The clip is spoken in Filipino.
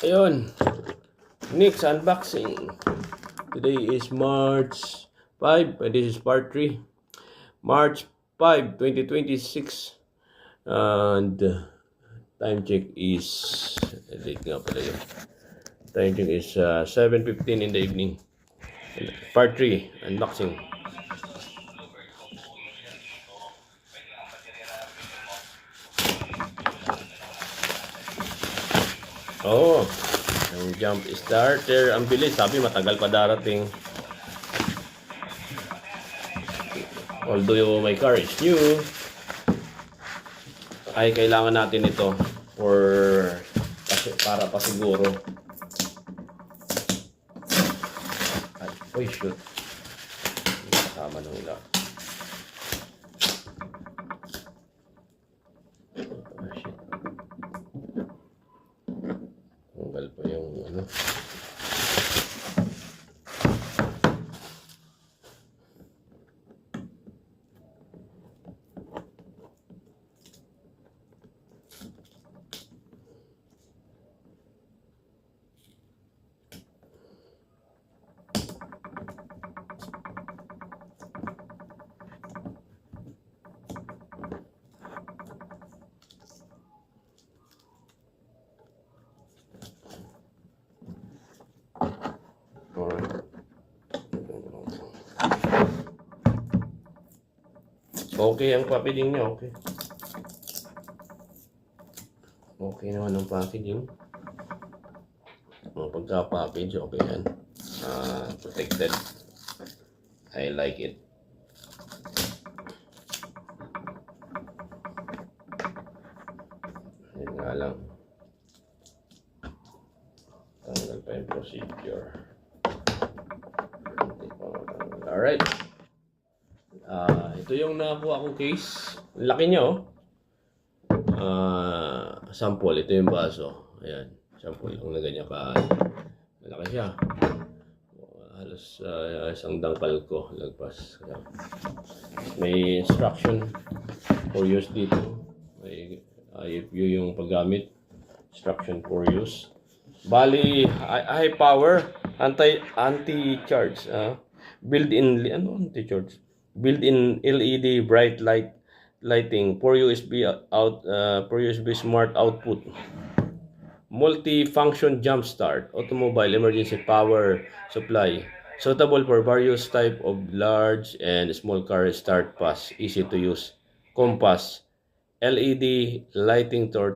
Ayun, next unboxing. Today is March 5, and this is part 3. March 5, 2026. And time check is, date nga pala yun. Time check is 7:15 in the evening. Part 3, unboxing. Oh, ang jump starter. Ang bilis. Sabi matagal pa darating. Although my car is new, ay kailangan natin ito para pasiguro. Ay, shoot. Kasama ng ula. Oh, shit. Tanggal pa yung ano. Okay ang packaging niya, okay. Okay naman ang packaging. Pagka-package, okay yan. Protected. I like it. Yan nga lang. Tanggal pa yung procedure. Alright. Ito yung nakuha kong case. Laki niya, oh. Sample. Ito yung baso. Ayan. Sample. Kung na ganyan ka. Malaki siya. Halos isang dangkal ko. Lagpas. May instruction for use dito. May view yung paggamit. Instruction for use. Bali, high power. Anti-charge. Built-in, anti-charge? Built-in LED bright lighting, 4 USB smart output, multi-function jump start, automobile emergency power supply, suitable for various type of large and small car start pass, easy to use, compass, LED lighting torch.